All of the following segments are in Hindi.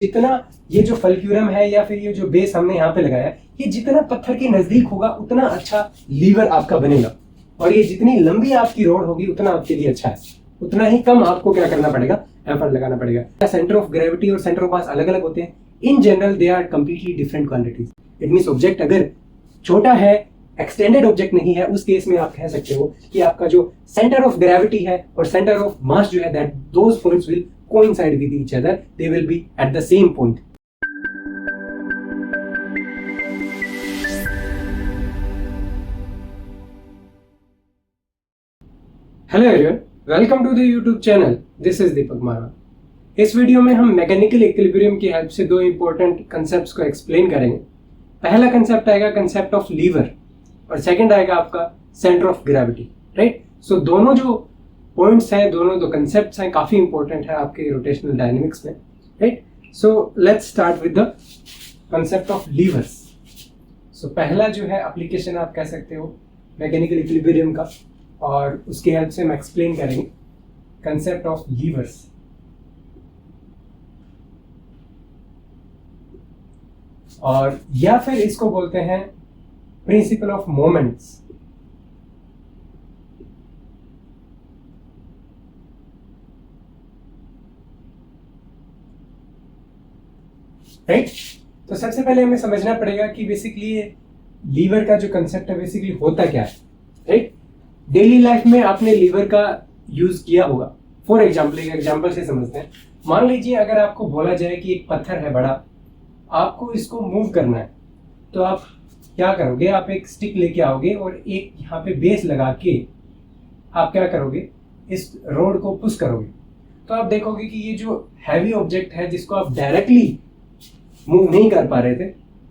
जितना ये जो फल्क्यूरम है या फिर ये जो बेस हमने यहाँ पे लगाया है, ये जितना पत्थर के नजदीक होगा उतना अच्छा लीवर आपका बनेगा, और ये जितनी लंबी आपकी रोड होगी उतना आपके लिए अच्छा है, उतना ही कम आपको क्या करना पड़ेगा, एफर्ट लगाना पड़ेगा। सेंटर ऑफ ग्रेविटी और सेंटर ऑफ मास अलग अलग होते हैं। In general they are completely different quantities. It means object अगर छोटा है, एक्सटेंडेड ऑब्जेक्ट नहीं है, उस केस में आप कह सकते हो कि आपका जो सेंटर ऑफ ग्रेविटी है और सेंटर ऑफ मास जो है, that those points will coincide with each other, they will be at the same point. Hello everyone, welcome to the YouTube channel. This is Deepak Marwa. इस वीडियो में हम मैकेनिकल इक्विलिब्रियम की हेल्प से दो इंपॉर्टेंट कंसेप्ट्स को एक्सप्लेन करेंगे। पहला कंसेप्ट आएगा कंसेप्ट ऑफ लीवर और सेकंड आएगा आपका सेंटर ऑफ ग्रेविटी, राइट। सो दोनों जो पॉइंट्स हैं, दोनों दो कंसेप्ट्स हैं, काफी इंपॉर्टेंट है आपके रोटेशनल डायनेमिक्स में, right. So let's start with the concept of levers. So पहला जो है एप्लीकेशन आप कह सकते हो मैकेनिकल इक्विलिब्रियम का, और उसकी हेल्प से हम एक्सप्लेन करेंगे कंसेप्ट ऑफ लीवर्स। और या फिर इसको बोलते हैं प्रिंसिपल ऑफ मोमेंट्स, राइट। तो सबसे पहले हमें समझना पड़ेगा कि बेसिकली लीवर का जो कंसेप्ट है बेसिकली होता क्या है, राइट। डेली लाइफ में आपने लीवर का यूज किया होगा। फॉर एग्जाम्पल, एक एग्जाम्पल से समझते हैं। मान लीजिए अगर आपको बोला जाए कि एक पत्थर है बड़ा, आपको इसको मूव करना है, तो आप क्या करोगे, आप एक स्टिक लेके आओगे और एक यहाँ पे बेस लगा के आप क्या करोगे, इस रोड को पुश करोगे। तो आप देखोगे कि ये जो हैवी ऑब्जेक्ट है जिसको आप डायरेक्टली मूव नहीं कर पा रहे थे,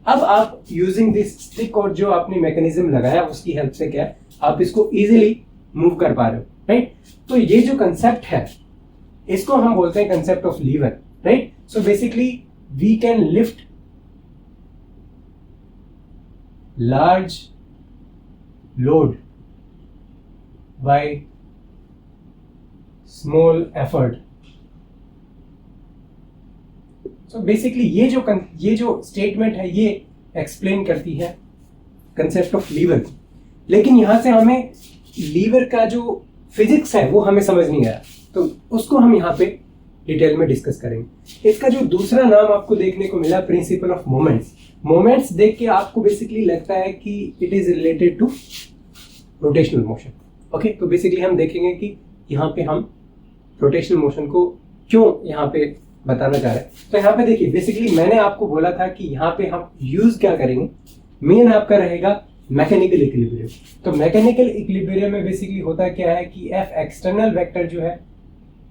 अब आप यूजिंग दिस स्टिक और जो आपने मैकेनिज्म लगाया उसकी हेल्प से क्या आप इसको इजीली मूव कर पा रहे हो, राइट। तो ये जो कंसेप्ट है इसको हम बोलते हैं concept of lever, right. So basically we can lift large load by small effort. So basically ये जो स्टेटमेंट है ये एक्सप्लेन करती है कंसेप्ट ऑफ लीवर को। लेकिन यहां से हमें लीवर का जो फिजिक्स है वो हमें समझ नहीं आया, तो उसको हम यहाँ पे डिटेल में डिस्कस करेंगे। इसका जो दूसरा नाम आपको देखने को मिला प्रिंसिपल ऑफ मोमेंट्स। मोमेंट्स देख के आपको बेसिकली लगता है कि it is related to rotational motion, okay. तो बेसिकली हम देखेंगे कि यहाँ पे हम रोटेशनल मोशन को क्यों यहाँ पे बताना चाह रहे हैं। तो यहाँ पे देखिए, बेसिकली मैंने आपको बोला था कि यहाँ पे हम यूज क्या करेंगे, मेन आपका रहेगा मैकेनिकल इक्विलिब्रियम। तो मैकेनिकल इक्विलिब्रियम में बेसिकली होता क्या है कि एफ एक्सटर्नल वेक्टर जो है,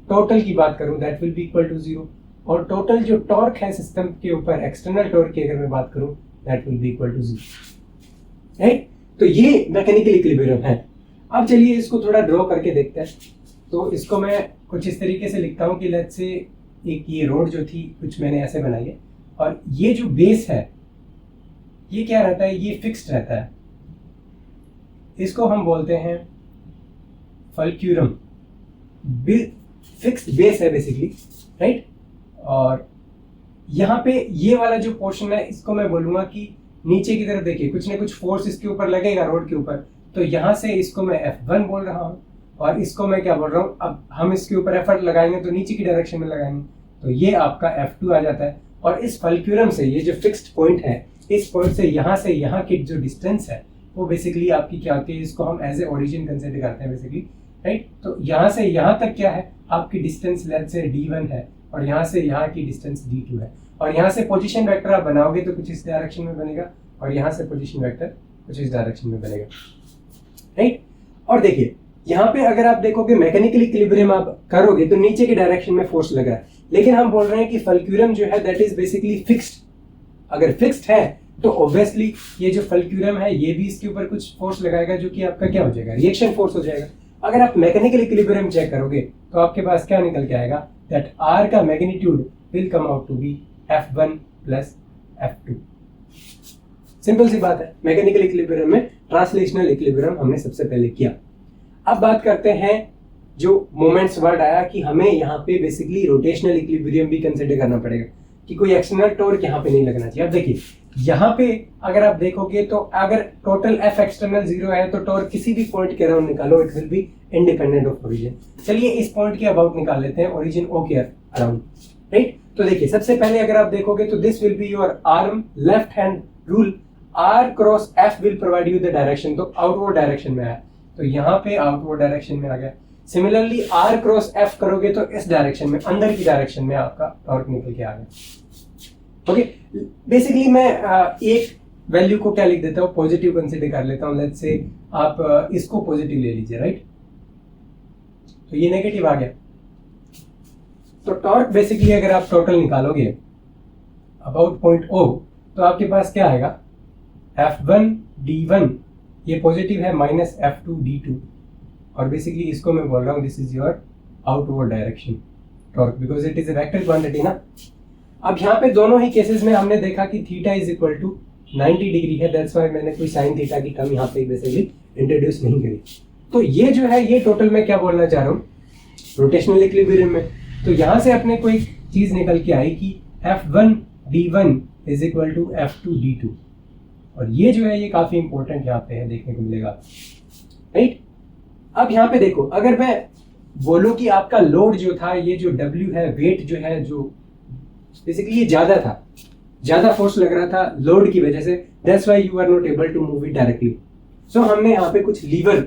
टोटल की बात करूं that will be equal to 0, और टोटल जो टॉर्क है सिस्टम के ऊपर, एक्सटर्नल टॉर्क की अगर मैं बात करूं that will be equal to 0, right. तो ये मैकेनिकल इक्विलिब्रियम है। अब चलिए इसको थोड़ा ड्रॉ करके देखते हैं। तो इसको मैं कुछ इस तरीके से लिखता हूँ कि लेट्स से एक ये रोड जो थी कुछ मैंने ऐसे बनाई है, और ये जो बेस है ये क्या रहता है, ये फिक्स्ड रहता है। इसको हम बोलते हैं फल्क्यूरम, फिक्स्ड बेस है बेसिकली, राइट। और यहाँ पे ये वाला जो पोर्शन है इसको मैं बोलूंगा कि नीचे की तरफ देखिए कुछ ना कुछ फोर्स इसके ऊपर लगेगा रोड के ऊपर, तो यहाँ से इसको मैं F1 बोल रहा हूँ, और इसको मैं क्या बोल रहा हूँ, अब हम इसके ऊपर एफर्ट लगाएंगे तो नीचे की डायरेक्शन में लगाएंगे, तो ये आपका F2 आ जाता है। और इस फल्क्यूरम से ये जो फिक्स्ड पॉइंट है, इस पॉइंट से यहाँ की जो डिस्टेंस है वो बेसिकली आपकी क्या होती है, इसको हम एज ए ओरिजिन कंसिडर करते हैं बेसिकली, राइट। तो यहाँ से यहाँ तक क्या है, आपकी डिस्टेंस लेट्स से D1 है, और यहाँ से यहाँ की डिस्टेंस D2 है, और यहाँ से पोजीशन वेक्टर आप बनाओगे तो कुछ इस डायरेक्शन में बनेगा, और यहाँ से पोजीशन वेक्टर कुछ इस डायरेक्शन में बनेगा, राइट। और देखिए यहाँ पे अगर आप देखोगे मैकेनिकल इक्विलिब्रियम आप करोगे तो नीचे की डायरेक्शन में फोर्स लग रहा है, लेकिन हम बोल रहे हैं कि फल्क्यूरम जो है दैट इज बेसिकली फिक्स्ड। अगर फिक्स्ड है तो ऑब्वियसली ये जो फल्क्यूरम है ये भी इसके ऊपर कुछ फोर्स लगाएगा, जो कि आपका क्या हो जाएगा, रिएक्शन फोर्स हो जाएगा। अगर आप मैकेनिकल इक्विलिब्रियम चेक करोगे तो आपके पास क्या निकल के आएगा, दैट आर का magnitude will come out to be F1 plus F2। Simple सी बात है, मैकेनिकल इक्विलिब्रियम में ट्रांसलेशनल इक्विलिब्रियम हमने सबसे पहले किया। अब बात करते हैं जो मोमेंट्स वर्ड आया कि हमें यहाँ पे बेसिकली रोटेशनल इक्विलिब्रियम भी कंसिडर करना पड़ेगा। कि कोई एक्सटर्नल टॉर्क यहाँ पे नहीं लगना चाहिए। अब देखिए यहाँ पे अगर आप देखोगे तो अगर टोटल एफ एक्सटर्नल 0 है तो टॉर्क किसी भी पॉइंट के अराउंड निकालो, it will be independent of origin. चलिए इस पॉइंट के अबाउट निकाल लेते हैं, ओरिजिन ओ के अराउंड, राइट। तो देखिए सबसे पहले अगर आप देखोगे तो this will be your arm, left hand rule, R cross F will provide you the direction, तो आउटवर्ड डायरेक्शन में आया, तो यहाँ पे आउटवर्ड डायरेक्शन में आ गया। सिमिलरली आर क्रॉस एफ करोगे तो इस डायरेक्शन में, अंदर की डायरेक्शन में आपका टॉर्क निकल के आ गया। ओके, बेसिकली मैं एक वैल्यू को क्या लिख देता हूँ, पॉजिटिव कंसीडर कर लेता हूँ। लेट्स से आप इसको पॉजिटिव ले लीजिए, राइट। तो ये नेगेटिव आ गया। तो टॉर्क बेसिकली अगर आप टोटल निकालोगे अबाउट पॉइंट ओ, तो आपके पास क्या आएगा, F1 D1 ये पॉजिटिव है माइनस F2 D2, और बेसिकली इसको मैं बोल रहा हूँ this is your outward direction torque, because it is a vector quantity ना। अब यहाँ पे दोनों ही केसेस में हमने देखा कि theta is equal to 90 degree है, दैट्स व्हाई मैंने कोई साइन थीटा की टर्म यहाँ पे बेसिकली इंट्रोड्यूस नहीं करी। तो ये जो है ये टोटल मैं क्या बोलना चाह रहा हूँ, रोटेशनल इक्विलिब्रियम में। तो यहाँ से अपने कोई चीज निकल के आई कि F1 D1 is equal to F2 D2, और ये जो है ये काफी इंपॉर्टेंट यहाँ पे है, देखने को मिलेगा, राइट। अब यहाँ पे देखो, अगर मैं बोलूं कि आपका लोड जो था, ये जो W है, वेट जो है, जो बेसिकली ये ज्यादा था, ज्यादा फोर्स लग रहा था लोड की वजह से, that's why you are not able to move it directly. So हमने यहाँ पे कुछ लीवर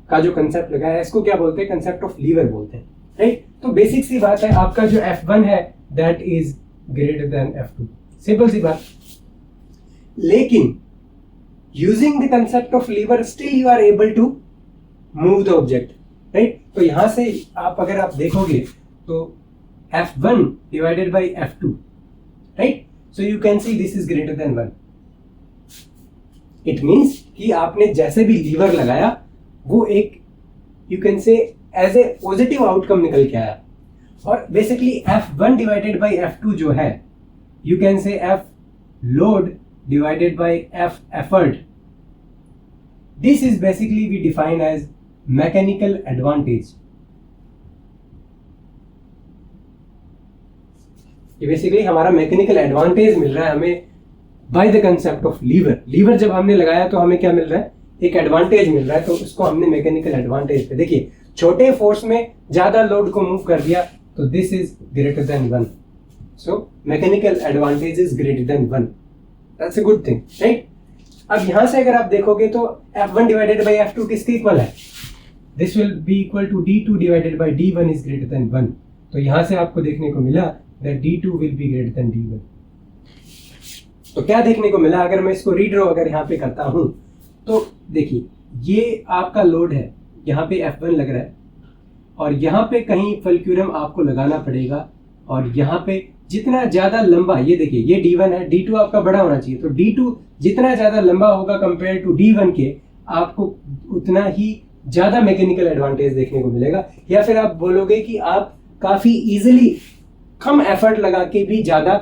का जो कंसेप्ट लगाया है, इसको क्या बोलते हैं, कंसेप्ट ऑफ लीवर बोलते हैं, राइट। तो बेसिक सी बात है, आपका जो F1 है that is greater than F2, simple सी बात। लेकिन using the concept of lever still you are able to move the object, right. तो यहां से अगर आप देखोगे तो F1 divided by F2, right? So you can see this is greater than 1. It means कि आपने जैसे भी लीवर लगाया वो एक you can say as a positive outcome निकल के आया, और basically F1 divided by F2 जो है you can say F load divided by F effort. This is basically we define as mechanical advantage. ये बेसिकली हमारा मैकेनिकल एडवांटेज मिल रहा है हमें by the concept of lever. Lever जब हमने लगाया तो हमें क्या मिल रहा है, एक एडवांटेज मिल रहा है, तो उसको हमने मैकेनिकल एडवांटेज पे, देखिए छोटे फोर्स में ज्यादा लोड को मूव कर दिया, तो this is greater than 1, so mechanical advantage is greater than 1, that's a good thing, right. अब यहां से अगर आप देखोगे तो F1 डिवाइडेड बाई F2 किसके इक्वल है, this will be equal to D2 divided by D1 is greater than 1। तो यहां से आपको देखने को मिला that D2 will be greater than D1। तो क्या देखने को मिला, अगर मैं इसको रीड्रॉ अगर यहाँ पे करता हूं तो देखिए ये आपका लोड है, यहाँ पे F1 लग रहा है, और यहाँ पे कहीं फल्क्यूरम आपको लगाना पड़ेगा, और यहाँ पे जितना ज्यादा लंबा, ये देखिए ये D1 है, D2 आपका बड़ा होना चाहिए, तो D2 जितना ज्यादा लंबा होगा कंपेयर टू D1 के, आपको उतना ही ज्यादा मैकेनिकल एडवांटेज देखने को मिलेगा। या फिर आप बोलोगे कि आप काफी इजिली कम एफर्ट लगा के भी ज्यादा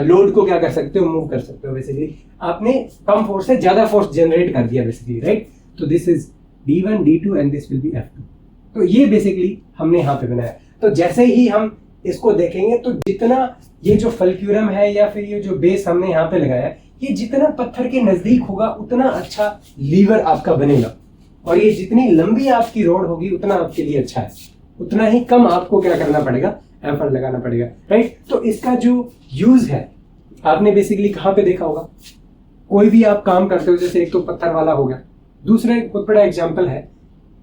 लोड को क्या कर सकते हो, मूव कर सकते हो। बेसिकली आपने कम फोर्स से ज्यादा फोर्स जनरेट कर दिया बेसिकली, राइट। तो this is D1 D2 and this will B F2। तो ये बेसिकली हमने यहाँ पे बनाया। तो जैसे ही हम इसको देखेंगे तो जितना ये जो फल्क्यूरम है या फिर ये जो बेस हमने यहाँ पे लगाया है, ये जितना पत्थर के नजदीक होगा उतना अच्छा लीवर आपका बनेगा, और ये जितनी लंबी आपकी रोड होगी उतना आपके लिए अच्छा है, उतना ही कम आपको क्या करना पड़ेगा, एफर्ट लगाना पड़ेगा, राइट। तो इसका जो यूज है आपने बेसिकली कहाँ पे देखा होगा, कोई भी आप काम करते हो, जैसे एक तो पत्थर वाला हो गया, दूसरा बहुत बड़ा एग्जांपल है,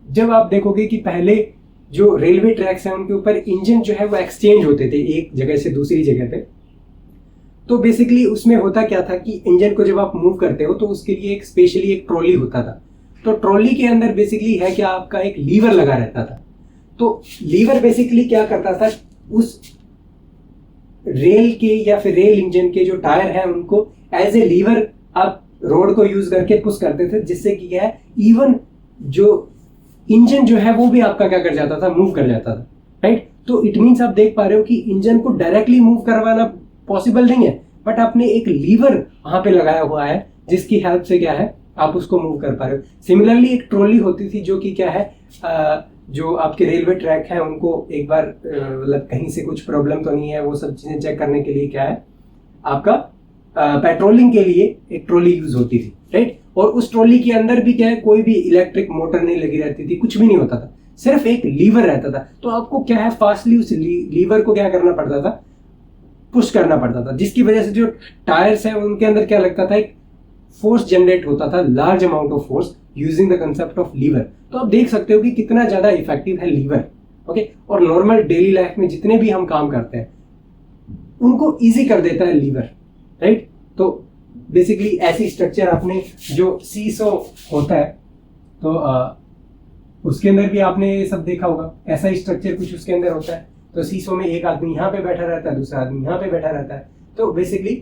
जब आप देखोगे कि पहले जो रेलवे ट्रैक्स हैं उनके ऊपर इंजन जो है वो एक्सचेंज होते थे एक जगह से दूसरी जगह पे। तो बेसिकली उसमें होता क्या था कि इंजन को जब आप मूव करते हो तो उसके लिए एक स्पेशली एक ट्रॉली होता था। तो ट्रॉली के अंदर बेसिकली है क्या, आपका एक लीवर लगा रहता था। तो लीवर बेसिकली क्या करता था, उस रेल के या फिर रेल इंजन के जो टायर हैं उनको एज ए लीवर आप रोड को यूज करके पुश करते थे, जिससे कि क्या है, इवन जो इंजन जो है वो भी आपका क्या कर जाता था, मूव कर जाता था, राइट। तो इट मीन्स आप देख पा रहे हो कि इंजन को डायरेक्टली मूव करवाना पॉसिबल नहीं है, बट आपने एक लीवर वहां पे लगाया हुआ है जिसकी हेल्प से क्या है आप उसको मूव कर पा रहे हो। सिमिलरली एक ट्रॉली होती थी जो कि क्या है, जो आपके रेलवे ट्रैक है उनको एक बार मतलब कहीं से कुछ प्रॉब्लम तो नहीं है, वो सब चीजें चेक करने के लिए क्या है आपका पेट्रोलिंग के लिए एक ट्रॉली यूज होती थी, राइट। और उस ट्रॉली के अंदर भी क्या है, कोई भी इलेक्ट्रिक मोटर नहीं लगी रहती थी, कुछ भी नहीं होता था, सिर्फ एक लीवर रहता था। तो आपको क्या है, फास्टली उस लीवर को क्या करना पड़ता था, पुश करना पड़ता था, जिसकी वजह से जो टायर्स है उनके अंदर क्या लगता था, एक फोर्स जनरेट होता था, large amount of force using the concept of lever. तो आप देख सकते हो कि कितना ज्यादा इफेक्टिव है लीवर, ओके। और नॉर्मल डेली लाइफ में जितने भी हम काम करते हैं उनको इजी कर देता है लीवर, राइट। तो बेसिकली ऐसी स्ट्रक्चर आपने जो सीसो होता है तो उसके अंदर भी आपने ये सब देखा होगा, ऐसा ही स्ट्रक्चर कुछ उसके अंदर होता है। तो सीसो में एक आदमी यहाँ पे बैठा रहता है, दूसरा आदमी यहाँ पे बैठा रहता है। तो बेसिकली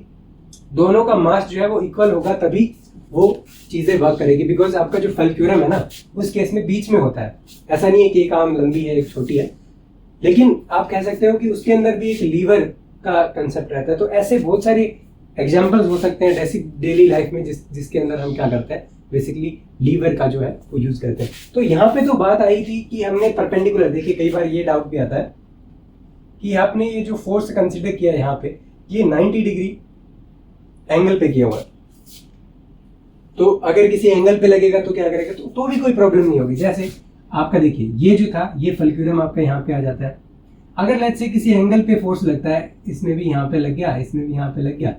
दोनों का मास जो है वो इक्वल होगा, तभी वो चीजें वर्क करेगी। बिकॉज आपका जो फल्क्यूरम है ना, उस केस में बीच में होता है, ऐसा नहीं है कि एक आर्म लंबी है एक छोटी है, लेकिन आप कह सकते हो कि उसके अंदर भी एक लीवर का कंसेप्ट रहता है। तो ऐसे बहुत सारे एग्जाम्पल्स हो सकते हैं ऐसी डेली लाइफ में जिसके अंदर हम क्या करते हैं, बेसिकली लीवर का जो है वो यूज करते हैं। तो यहाँ पे तो बात आई थी कि हमने परपेंडिकुलर, देखिए कई बार ये डाउट भी आता है कि आपने ये जो फोर्स कंसिडर किया यहाँ पे, ये 90 डिग्री एंगल पे किया हुआ है। तो अगर किसी एंगल पे लगेगा तो क्या करेगा, तो भी कोई प्रॉब्लम नहीं होगी। जैसे आपका देखिए ये जो था, ये फल्क्यूरम आपका यहाँ पे आ जाता है। अगर लेट्स से किसी एंगल पे फोर्स लगता है, इसमें भी यहाँ पे लग गया, इसमें भी यहाँ पे लग गया,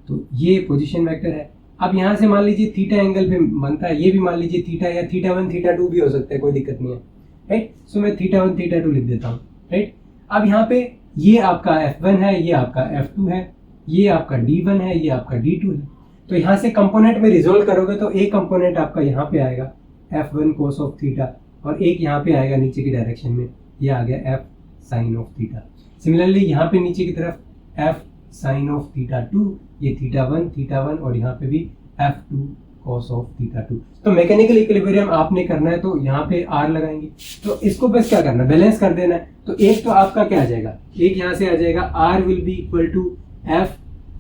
तो ये पोजीशन वेक्टर है। अब यहाँ से मान लीजिए थीटा एंगल पे बनता है, ये भी मान लीजिए थीटा या थीटा 1 थीटा 2 भी हो सकता है, कोई दिक्कत नहीं है, राइट। सो मैं थीटा 1 थीटा 2 लिख देता हूँ, राइट। अब यहाँ पे ये आपका F1 है, ये आपका F2 है, ये आपका D1 है, ये आपका D2 है। तो यहाँ से कंपोनेंट में रिजोल्व करोगे तो एक कंपोनेंट आपका यहाँ पे आएगा F1 cos ऑफ थीटा, और एक यहाँ पे आएगा नीचे की डायरेक्शन में, ये आ गया F sin of theta. Similarly यहाँ पे नीचे की तरफ F sin ऑफ थीटा 2, ये थीटा 1 और यहाँ पे भी F2 cos ऑफ थीटा 2। तो मैकेनिकल इक्विलिब्रियम आपने करना है तो यहाँ पे R लगाएंगे, तो इसको बस क्या करना है, बैलेंस कर देना है। तो एक तो आपका क्या आ जाएगा, एक यहाँ से आ जाएगा R will be equal to F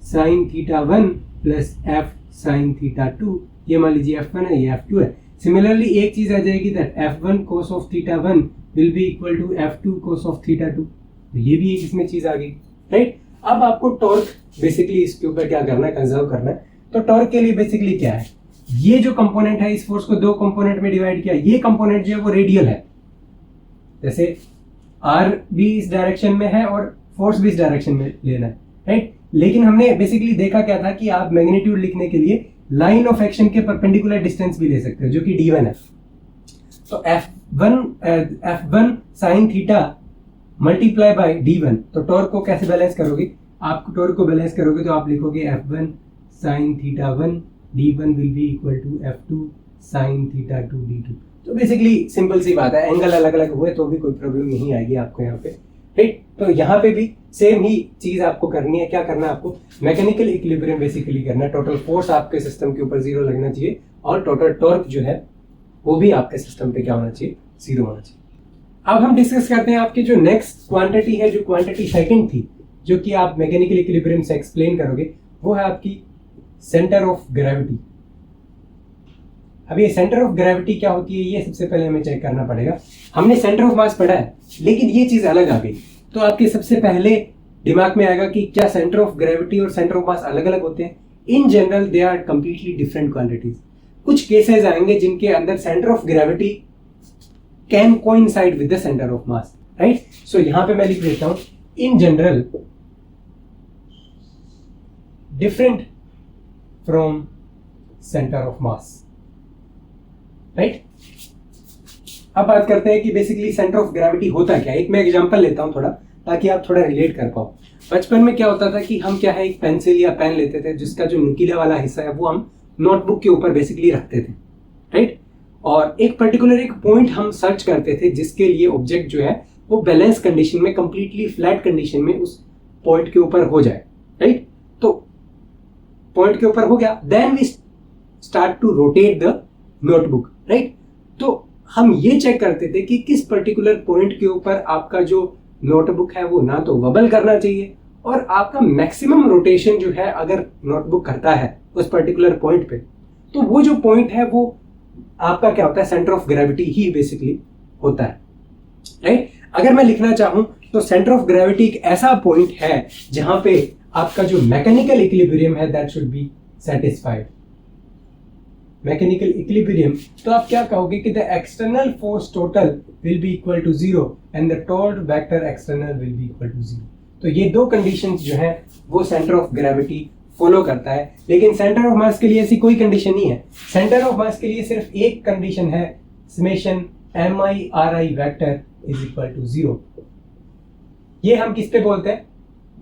sin theta 1 plus F sin theta 2, ये मान लीजिए F1 है, ये F2 है। सिमिलरली एक चीज आ जाएगी that F1 cos of theta 1 will be equal to F2 cos of theta 2, तो ये भी एक इसमें चीज आ गई, राइट। अब आपको टॉर्क बेसिकली इसके ऊपर क्या करना है, कंजर्व करना है। तो टॉर्क के लिए बेसिकली क्या है, ये जो कंपोनेंट है, इस फोर्स को दो कंपोनेंट में डिवाइड किया, ये कंपोनेंट जो है वो रेडियल है, जैसे R भी इस डायरेक्शन में है और फोर्स भी इस डायरेक्शन में लेना है, राइट। लेकिन हमने बेसिकली देखा क्या था कि आप मैग्नीट्यूड लिखने के लिए लाइन ऑफ एक्शन के परपेंडिकुलर डिस्टेंस भी ले सकते हो, जो कि D1 है। तो F1 sin theta multiply by D1, तो टॉर्क को कैसे बैलेंस करोगे, आप टॉर्क को बैलेंस करोगे तो आप लिखोगे F1 sin theta 1 D1 will be equal to F2 sin theta 2 D2। तो बेसिकली सिंपल सी बात है, एंगल अलग अलग हुए तो भी कोई प्रॉब्लम नहीं आएगी आपको यहाँ पे, राइट। तो यहाँ पे भी सेम ही चीज आपको करनी है। क्या करना है आपको, मैकेनिकल इक्विलिब्रियम बेसिकली करना है। टोटल फोर्स आपके सिस्टम के ऊपर 0 लगना चाहिए, और टोटल टॉर्क जो है वो भी आपके सिस्टम पे क्या होना चाहिए, 0 होना चाहिए। अब हम डिस्कस करते हैं आपकी जो नेक्स्ट क्वांटिटी है, जो क्वांटिटी सेकंड थी, जो कि आप मैकेनिकल इक्विलिब्रियम से एक्सप्लेन करोगे, वो है आपकी सेंटर ऑफ ग्रेविटी। अब ये सेंटर ऑफ ग्रेविटी क्या होती है, ये सबसे पहले हमें चेक करना पड़ेगा। हमने सेंटर ऑफ मास पढ़ा है, लेकिन ये चीज अलग आ गई। तो आपके सबसे पहले दिमाग में आएगा कि क्या सेंटर ऑफ ग्रेविटी और सेंटर ऑफ मास अलग अलग होते हैं। In general they are completely different quantities. कुछ केसेस आएंगे जिनके अंदर centre of gravity can coincide with the centre of mass, right. So यहां पे मैं लिख देता हूं, in general different from centre of mass, right. अब बात करते हैं कि बेसिकली सेंटर ऑफ ग्रेविटी होता क्या है। एक मैं एग्जांपल लेता हूं थोड़ा, ताकि आप थोड़ा रिलेट कर पाओ। बचपन में क्या होता था कि हम क्या है, एक पेंसिल या पेन लेते थे, जिसका जो नुकीला वाला हिस्सा है वो हम नोटबुक के ऊपर बेसिकली रखते थे, राइट। और एक पर्टिकुलर एक पॉइंट हम सर्च करते थे, जिसके लिए ऑब्जेक्ट जो है वो बैलेंस कंडीशन में, कंप्लीटली फ्लैट कंडीशन में उस पॉइंट के ऊपर हो जाए, राइट। तो पॉइंट के ऊपर हो गया, then we start to rotate the notebook, right. तो हम ये चेक करते थे कि किस पर्टिकुलर पॉइंट के ऊपर आपका जो नोटबुक है वो ना तो वबल करना चाहिए, और आपका मैक्सिमम रोटेशन जो है अगर नोटबुक करता है उस पर्टिकुलर पॉइंट पे, तो वो जो पॉइंट है वो आपका क्या होता है, centre of gravity he basically होता है, राइट। अगर मैं लिखना चाहूं तो सेंटर ऑफ ग्रेविटी एक ऐसा पॉइंट है जहां पे आपका जो मैकेनिकल इक्विलिब्रियम है that should be satisfied. Mechanical equilibrium, तो आप क्या कहोगे कि the external force total will be equal to zero and the torque vector external will be equal to zero. तो ये दो कंडीशंस जो है वो सेंटर ऑफ ग्रेविटी फॉलो करता है, लेकिन सेंटर ऑफ मास के लिए ऐसी कोई कंडीशन नहीं है। सेंटर ऑफ मास के लिए सिर्फ एक कंडीशन है, summation mi/ri vector is equal to zero. ये हम किस पे बोलते हैं?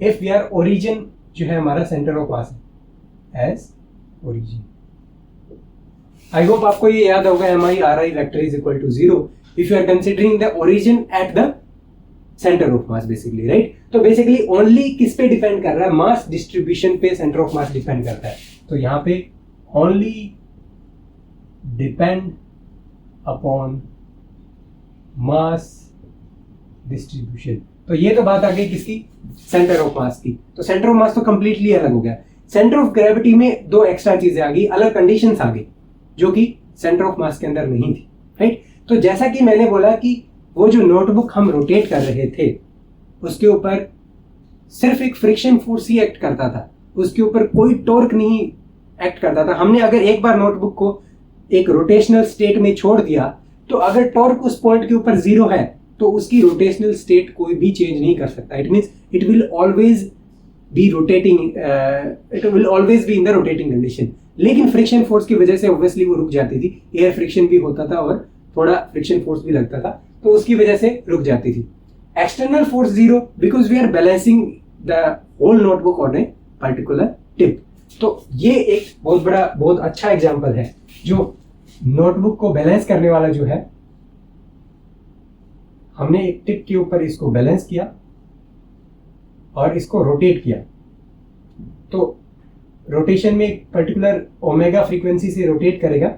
इफ वी आर ओरिजिन जो है हमारा सेंटर ऑफ मास है एज ओरिजिन। आई होप आपको ये याद होगा mi/ri vector is equal to zero if you are considering the origin at the centre of mass basically, right. तो बेसिकली ओनली किस पे डिपेंड कर रहा है? मास डिस्ट्रीब्यूशन पे सेंटर ऑफ मास डिपेंड करता है। तो यहां पे only depend upon mass distribution. तो ये तो बात आ गई किसकी? सेंटर ऑफ मास की। तो सेंटर ऑफ मास तो कंप्लीटली अलग हो गया। सेंटर ऑफ ग्रेविटी में दो एक्स्ट्रा चीजें आ गई, अलग कंडीशंस आ गई जो कि सेंटर ऑफ मास के अंदर नहीं थी, राइट। तो जैसा कि मैंने बोला कि वो जो नोटबुक हम रोटेट कर रहे थे उसके ऊपर सिर्फ एक फ्रिक्शन फोर्स ही एक्ट करता था, उसके ऊपर कोई टॉर्क नहीं एक्ट करता था। हमने अगर एक बार नोटबुक को एक रोटेशनल स्टेट में छोड़ दिया तो अगर टॉर्क उस पॉइंट के ऊपर जीरो है तो उसकी रोटेशनल स्टेट कोई भी चेंज नहीं कर सकता। It means it will always be rotating, it will always be in the rotating condition. लेकिन फ्रिक्शन फोर्स की वजह से ऑब्वियसली वो रुक जाती थी, एयर फ्रिक्शन भी होता था और थोड़ा फ्रिक्शन फोर्स भी लगता था, तो उसकी वजह से रुक जाती थी। External force zero because we are balancing the whole notebook on a particular tip. तो ये एक बहुत बड़ा, बहुत अच्छा एग्जांपल है जो नोटबुक को बैलेंस करने वाला जो है, हमने एक टिप के ऊपर इसको बैलेंस किया और इसको रोटेट किया। तो रोटेशन में एक पर्टिकुलर ओमेगा फ्रीक्वेंसी से रोटेट करेगा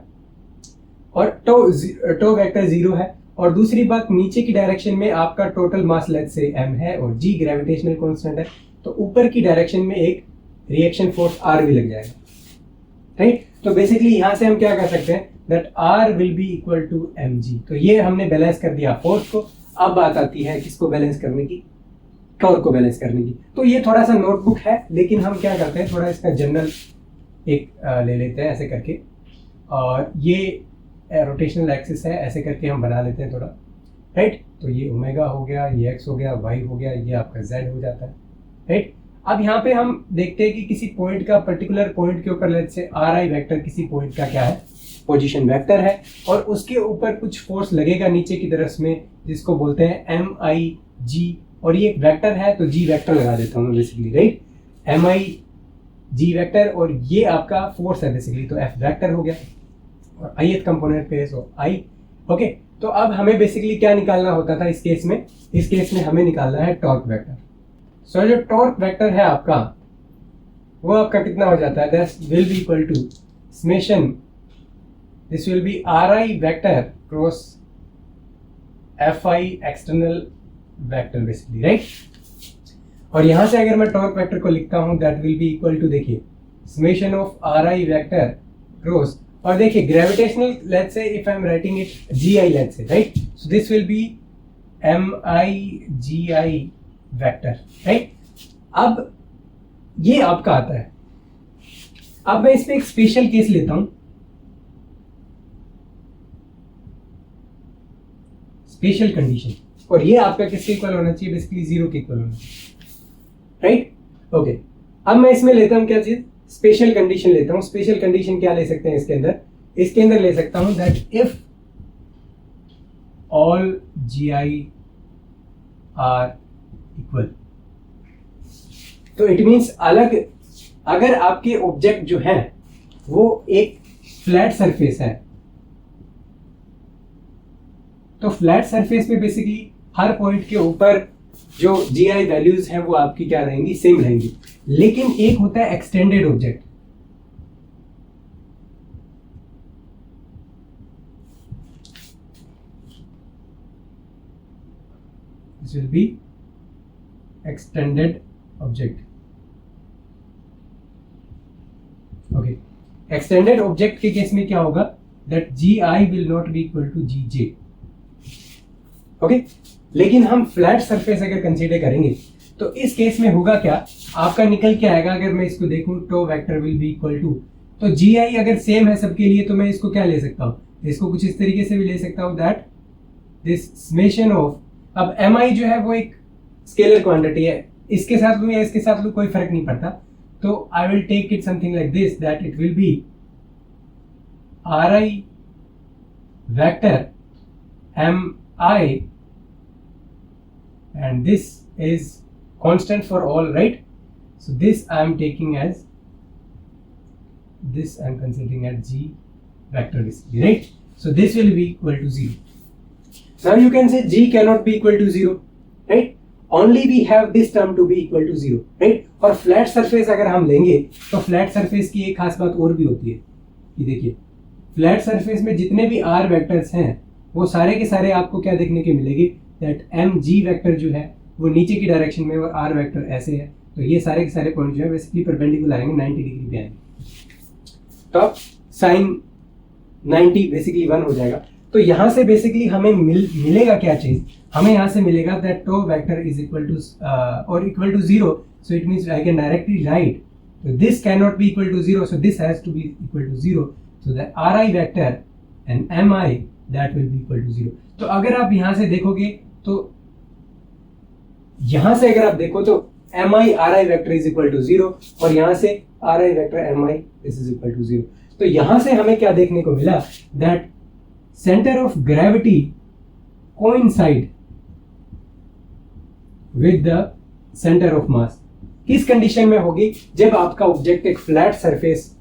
और टो वेक्टर जीरो है। और दूसरी बात, नीचे की डायरेक्शन में आपका total mass let's say m है और g ग्रेविटेशनल कांस्टेंट है, तो ऊपर की डायरेक्शन में एक रिएक्शन फोर्स r भी लग जाएगा, राइट। तो बेसिकली यहां से हम क्या कर सकते हैं that r will be equal to mg। तो ये हमने बैलेंस कर दिया फोर्स को। अब बात आती है किसको बैलेंस करने की? टॉर्क को बैलेंस करने की। तो ये थोड़ा सा नोटबुक है, लेकिन हम क्या करते हैं थोड़ा इसका जनरल एक ले लेते हैं ऐसे करके, और ये रोटेशनल एक्सिस है, ऐसे करके हम बना लेते हैं थोड़ा, राइट। तो ये ओमेगा हो गया, ये x हो गया, y हो गया, ये आपका z हो जाता है, राइट। अब यहाँ पे हम देखते हैं कि किसी पॉइंट का, पर्टिकुलर पॉइंट के ऊपर लेट्स से ri वेक्टर किसी पॉइंट का क्या है? पोजीशन वेक्टर है, और उसके ऊपर कुछ फोर्स लगेगा नीचे की तरफ में जिसको बोलते हैं MIG, और ये एक वेक्टर है तो g वेक्टर लगा देता हूँ बेसिकली, राइट। MIG वेक्टर, और ये आपका फोर्स है बेसिकली, तो F वेक्टर हो गया और ith कंपोनेंट पे सो I, ओके। तो अब हमें बेसिकली क्या निकालना होता था इस केस में? इस केस में हमें निकालना है टॉर्क वेक्टर। सो जो टॉर्क वेक्टर है आपका, वो आपका कितना हो जाता है? That will be equal to summation, this will be ri vector cross fi external vector basically, right. और यहां से अगर मैं टॉर्क वेक्टर को लिखता हूं that will be equal to, देखिए, summation of ri vector cross, और देखिए gravitational let's say if I am writing it gi let's say, right, so this will be MIGI vector, right. अब ये आपका आता है। अब मैं इस पे एक स्पेशल केस लेता हूं, स्पेशल कंडीशन, और ये आपका किसके इक्वल होना चाहिए? बेसिकली जीरो के इक्वल होना चाहिए, राइट, ओके। अब मैं इसमें लेता हूं क्या चीज? स्पेशल कंडीशन लेता हूं। स्पेशल कंडीशन क्या ले सकते हैं इसके अंदर? इसके अंदर ले सकता हूं that if all gi are equal, तो इट मींस अलग, अगर आपके ऑब्जेक्ट जो है वो एक फ्लैट सरफेस है, तो फ्लैट सरफेस पे बेसिकली हर पॉइंट के ऊपर जो gi वैल्यूज हैं वो आपकी क्या रहेंगी? सेम रहेंगी। लेकिन एक होता है extended object, this will be extended object, okay. Extended object के केस में क्या होगा? That gi will not be equal to gj, okay. लेकिन हम फ्लैट सरफेस अगर कंसीडर करेंगे तो इस केस में होगा क्या, आपका निकल के आएगा, अगर मैं इसको देखूं टो vector will be equal to, तो जी आई अगर सेम है सबके लिए तो मैं इसको क्या ले सकता हूँ, इसको कुछ इस तरीके से भी ले सकता हूँ दैट दिस समेशन ऑफ, अब एम आई जो है वो एक स्केलर क्वांटिटी है, इसके साथ लूँ या इसके साथ लूँ कोई फर्क नहीं पड़ता, तो I will take it something like this that it will be R I vector M I and this is constant for all, right? So this I am taking as, this I am considering as g vector basically, right? So this will be equal to 0. Now you can say g cannot be equal to 0, right? Only we have this term to be equal to 0, right? और flat surface अगर हम लेंगे तो flat surface की एक खास बात और भी होती है कि देखिए flat surface में जितने भी r vectors हैं वो सारे के सारे आपको क्या देखने के मिलेगी, दैट एम जी वेक्टर जो है वो नीचे की डायरेक्शन में और आर वेक्टर ऐसे है, तो ये सारे के सारे पॉइंट जो है बेसिकली परपेंडिकुलर आएंगे 90 डिग्री पे आएंगे, तो अब साइन 90 बेसिकली 1 हो जाएगा। तो यहाँ से बेसिकली हमें मिलेगा क्या चीज, हमें यहाँ से मिलेगा दैट टो वेक्टर इज इक्वल टू और equal to 0, so it means I can directly write this can not be equal to 0, so this has to be equal to 0, so that R I vector and M I that will be equal to 0। तो अगर आप यहाँ से देखोगे तो यहां से अगर आप देखो तो M I R I vector is equal to 0 और यहां से R I vector M I this is equal to 0। तो यहां से हमें क्या देखने को मिला that centre of gravity coincide with the centre of mass. किस कंडीशन में होगी, जब आपका ऑब्जेक्ट एक फ्लैट सरफेस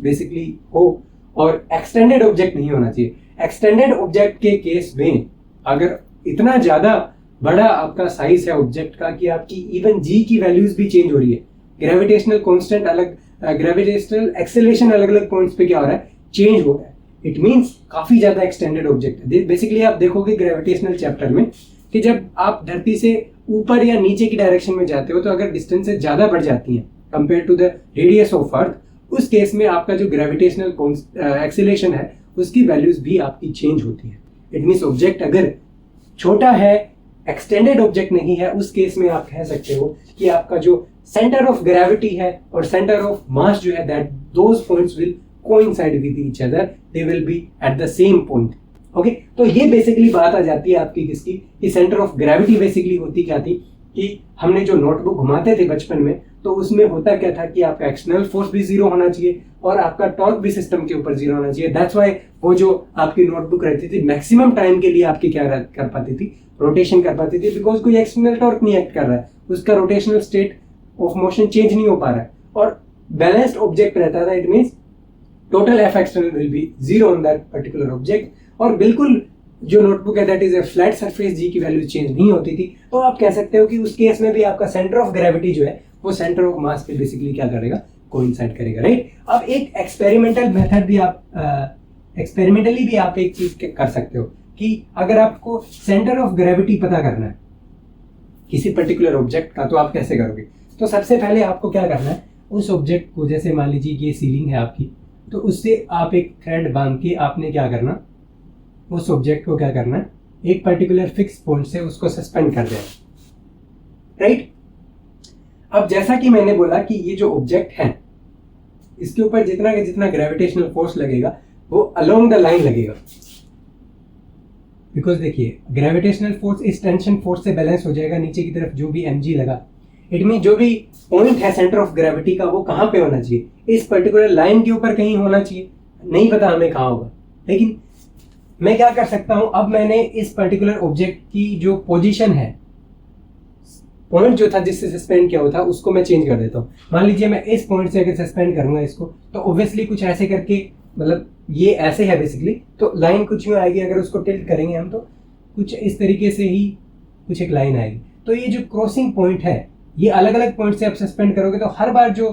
बेसिकली हो और एक्सटेंडेड ऑब्जेक्ट नहीं होना चाहिए। एक्सटेंडेड ऑब्जेक्ट के केस में अगर इतना ज्यादा बड़ा आपका साइज है ऑब्जेक्ट का कि आपकी इवन जी की वैल्यूज भी चेंज हो रही है, ग्रेविटेशनल कांस्टेंट अलग, ग्रेविटेशनल एक्सेलरेशन अलग अलग पॉइंट्स पे क्या हो रहा है, चेंज हो रहा है, इट मींस काफी ज्यादा एक्सटेंडेड ऑब्जेक्ट है। बेसिकली आप देखोगे ग्रेविटेशनल चैप्टर में कि जब आप धरती से ऊपर या नीचे की डायरेक्शन में जाते हो तो अगर डिस्टेंसेस ज्यादा बढ़ जाती हैं compare to the radius of earth, उस केस में आपका जो ग्रेविटेशनल एक्सेलरेशन है उसकी वैल्यूज भी आपकी चेंज होती है। इट मींस ऑब्जेक्ट अगर छोटा है, एक्सटेंडेड ऑब्जेक्ट नहीं है, उस केस में आप कह सकते हो कि आपका जो सेंटर ऑफ ग्रेविटी है और सेंटर ऑफ मास जो है that those points will coincide with each other, they will be at the same point. Okay, तो ये बेसिकली बात आ जाती है आपकी किसकी, कि सेंटर ऑफ ग्रेविटी बेसिकली होती क्या थी कि हमने जो नोटबुक घुमाते थे बचपन में तो उसमें होता क्या था कि आपका एक्सटर्नल फोर्स भी 0 होना चाहिए और आपका टॉर्क भी सिस्टम के ऊपर 0 होना चाहिए। दैट्स व्हाई वो जो आपकी नोटबुक रहती थी मैक्सिमम टाइम के लिए आपकी क्या कर पाती थी, रोटेशन कर पाती थी, बिकॉज कोई एक्सटर्नल टॉर्क नहीं एक्ट कर रहा है, उसका rotational state of motion change नहीं हो पा रहा है और बैलेंस्ड ऑब्जेक्ट रहता था। It means total F external will be 0 on that particular object, और बिल्कुल जो नोटबुक है that is a flat surface, G की वैल्यू चेंज नहीं होती थी। तो आप कह सकते हो कि उस केस में भी आपका सेंटर ऑफ ग्रेविटी जो है वो सेंटर ऑफ मास पे बेसिकली क्या करेगा, कोइंसाइड करेगा, राइट। अब एक एक्सपेरिमेंटल मेथड भी आप एक्सपेरिमेंटली भी आप एक चीज कर सकते हो कि अगर आपको सेंटर ऑफ ग्रेविटी पता करना है किसी पर्टिकुलर ऑब्जेक्ट का, तो आप कैसे करोगे। तो सबसे पहले आपको क्या करना है, उस ऑब्जेक्ट को, जैसे मान लीजिए ये सीलिंग है आपकी, तो उससे आप एक थ्रेड बांध के आपने क्या करना, उस ऑब्जेक्ट को क्या करना है, एक पर्टिकुलर फिक्स पॉइंट से उसको सस्पेंड कर देना, राइट। अब जैसा कि मैंने बोला कि ये जो ऑब्जेक्ट है इसके ऊपर जितना का जितना ग्रेविटेशनल फोर्स लगेगा वो अलोंग द लाइन लगेगा, बिकॉज देखिए ग्रेविटेशनल फोर्स इस टेंशन फोर्स से बैलेंस हो जाएगा, नीचे की तरफ जो भी mg लगा, इट मीन जो भी पॉइंट है सेंटर ऑफ ग्रेविटी का वो कहाँ पे होना चाहिए, इस पर्टिकुलर लाइन के ऊपर कहीं होना चाहिए, नहीं पता हमें कहाँ होगा। लेकिन मैं क्या कर सकता हूं, अब मैंने इस पर्टिकुलर ऑब्जेक्ट की जो पोजीशन है, पॉइंट जो था जिससे सस्पेंड किया हुआ था उसको मैं चेंज कर देता हूँ। मान लीजिए मैं इस पॉइंट से अगर सस्पेंड करूंगा इसको, तो ऑब्वियसली कुछ ऐसे करके, मतलब ये ऐसे है बेसिकली, तो लाइन कुछ यूँ आएगी, अगर उसको टिल्ट करेंगे हम तो कुछ इस तरीके से ही कुछ एक लाइन आएगी। तो ये जो क्रॉसिंग पॉइंट है, ये अलग अलग पॉइंट से आप सस्पेंड करोगे तो हर बार जो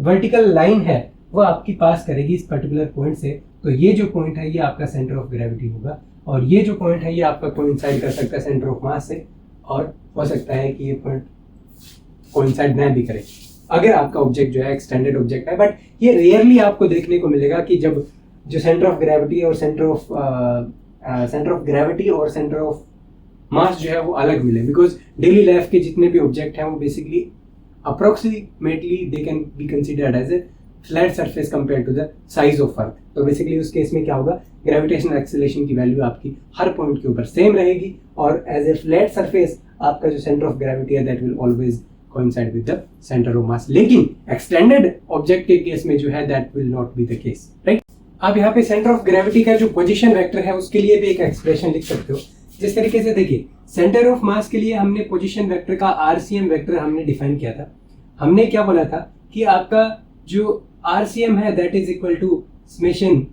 वर्टिकल लाइन है वो आपकी पास करेगी इस पर्टिकुलर पॉइंट से। तो ये जो पॉइंट है ये आपका सेंटर ऑफ ग्रेविटी होगा, और ये जो पॉइंट है ये आपका कोइंसाइड कर सकता है सेंटर ऑफ मास से, और हो सकता है कि ये पॉइंट कोइंसाइड ना भी करे अगर आपका ऑब्जेक्ट जो है एक्सटेंडेड ऑब्जेक्ट है। बट ये रेयरली आपको देखने को मिलेगा कि जब जो सेंटर ऑफ ग्रेविटी और सेंटर ऑफ ग्रेविटी और सेंटर ऑफ मास जो है वो अलग मिले, बिकॉज डेली लाइफ के जितने भी ऑब्जेक्ट हैं वो basically approximately they can be considered as a flat surface compare to the size of earth. तो बेसिकली उस केस में क्या होगा, ग्रेविटेशनल एक्सेलरेशन की वैल्यू आपकी हर पॉइंट के ऊपर सेम रहेगी, और एज ए फ्लैट सरफेस आपका जो सेंटर ऑफ ग्रेविटी है that will always coincide with the centre of मास। लेकिन एक्सटेंडेड ऑब्जेक्ट के केस में जो है that will not be the case, right. आप यहाँ पे सेंटर ऑफ ग्रेविटी का जो पोजीशन वेक्टर है उसके लिए भी एक एक्सप्रेशन लिख सकते हो। जिस तरीके से देखिए, सेंटर ऑफ मास के लिए हमने पोजीशन वेक्टर का RCM वेक्टर हमने डिफाइन किया था। हमने क्या बोला था कि आपका जो RCM है that is equal to summation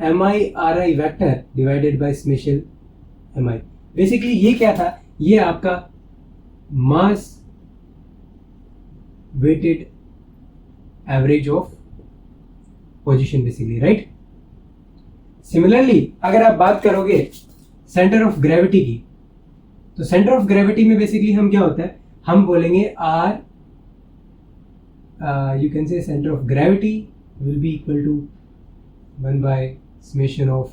MI/RI vector divided by summation MI। Basically ये क्या था, ये आपका mass weighted average of position basically, right. Similarly अगर आप बात करोगे सेंटर ऑफ ग्रेविटी की, तो सेंटर ऑफ ग्रेविटी में बेसिकली हम क्या होता है, हम बोलेंगे you can say centre of gravity will be equal to 1 by summation of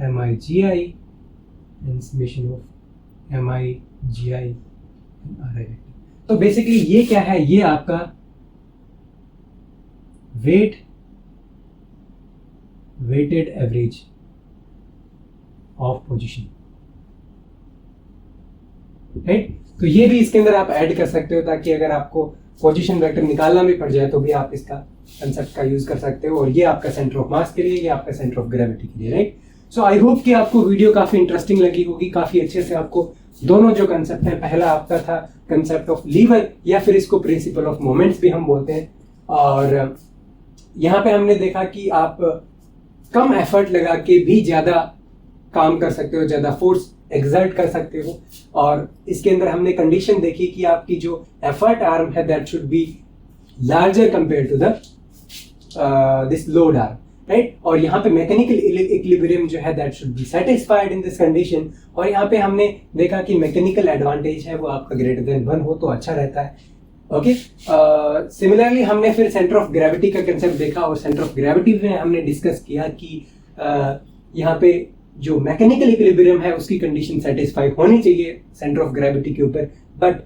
MIGI and summation of MIGI and RI। तो बेसिकली ये क्या है, ये आपका weighted average of position, right. तो ये भी इसके अंदर आप ऐड कर सकते हो, ताकि अगर आपको पोजीशन वेक्टर निकालना भी पड़ जाए तो भी आप इसका कंसेप्ट का यूज कर सकते हो। और ये आपका सेंटर ऑफ मास के लिए, ये आपका सेंटर ऑफ ग्रेविटी के लिए, राइट। सो आई होप कि आपको वीडियो काफी इंटरेस्टिंग लगी होगी, काफी अच्छे से आपको दोनों जो कंसेप्ट है, पहला आपका था कंसेप्ट ऑफ लीवर या फिर इसको प्रिंसिपल ऑफ मोमेंट्स भी हम बोलते हैं, और यहाँ पे हमने देखा कि आप कम एफर्ट लगा के भी ज्यादा काम कर सकते हो, ज्यादा फोर्स एक्सर्ट कर सकते हो। और इसके अंदर हमने कंडीशन देखी कि आपकी जो एफर्ट आर्म है that should be larger compare to the this load arm, right. और यहाँ पे मैकेनिकल इक्विलिब्रियम जो है that should be satisfied in this condition. और यहाँ पे हमने देखा कि मैकेनिकल एडवांटेज है वो आपका ग्रेटर देन 1 हो तो अच्छा रहता है, ओके। सिमिलरली हमने फिर सेंटर ऑफ ग्रेविटी का कंसेप्ट देखा, और सेंटर ऑफ ग्रेविटी में हमने डिस्कस किया कि यहाँ पे जो मैकेनिकल इक्विलिब्रियम है उसकी कंडीशन सेटिस्फाई होनी चाहिए सेंटर ऑफ ग्रेविटी के ऊपर, बट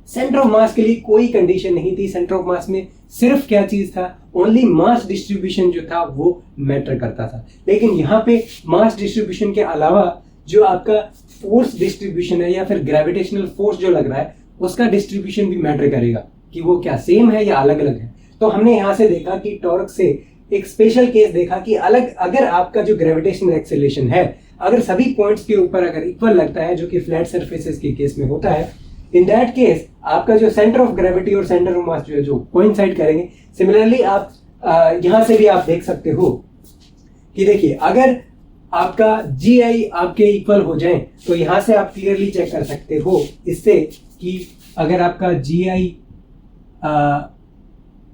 सेंटर ऑफ मास के लिए कोई कंडीशन नहीं थी। सेंटर ऑफ मास में सिर्फ क्या चीज था, ओनली मास डिस्ट्रीब्यूशन जो था वो मैटर करता था। लेकिन यहाँ पे मास डिस्ट्रीब्यूशन के अलावा जो आपका फोर्स डिस्ट्रीब्यूशन है या फिर ग्रेविटेशनल फोर्स जो लग रहा है उसका डिस्ट्रीब्यूशन भी मैटर करेगा कि वो क्या सेम है या अलग अलग है। तो हमने यहाँ से देखा कि टॉर्क से एक स्पेशल केस देखा कि अलग, अगर आपका जो ग्रेविटेशनल एक्सेलरेशन है अगर सभी पॉइंट्स के ऊपर अगर इक्वल लगता है, जो कि फ्लैट सरफेसेस के केस में होता है, इन दैट केस आपका जो सेंटर ऑफ ग्रेविटी और सेंटर ऑफ मास जो है जो कोइंसाइड करेंगे। सिमिलरली आप यहां से भी आप देख सकते हो कि देखिए, अगर आपका GI आपके इक्वल हो जाए तो यहां से आप क्लियरली चेक कर सकते हो इससे कि अगर आपका GI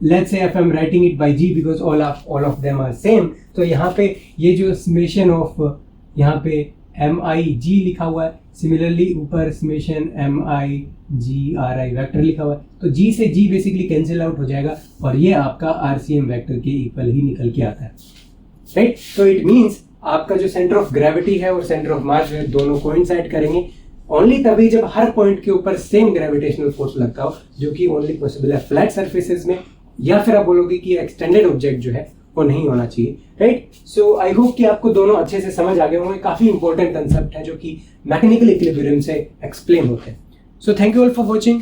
let's say if I'm writing it by G because all of them are same, तो यहाँ पे ये जो summation of यहाँ पे MIG लिखा हुआ है, सिमिलरली ऊपर summation MIGRI वेक्टर लिखा हुआ है, तो G से G बेसिकली कैंसिल आउट हो जाएगा और ये आपका RCM वेक्टर के इक्वल ही निकल के आता है, राइट। तो इट मीन्स आपका जो सेंटर ऑफ ग्रेविटी है और सेंटर ऑफ मास है दोनों कोइंसाइड करेंगे ओनली तभी जब हर पॉइंट के ऊपर सेम ग्रेविटेशनल फोर्स लगता हो, जो कि ओनली पॉसिबल है फ्लैट सरफेसेस में, या फिर आप बोलोगे कि एक्सटेंडेड ऑब्जेक्ट जो है वो नहीं होना चाहिए, राइट। सो आई होप कि आपको दोनों अच्छे से समझ आ गए होंगे। काफी इंपॉर्टेंट कंसेप्ट है जो कि मैकेनिकल इक्विलिब्रियम से एक्सप्लेन होते हैं। So thank you all for watching.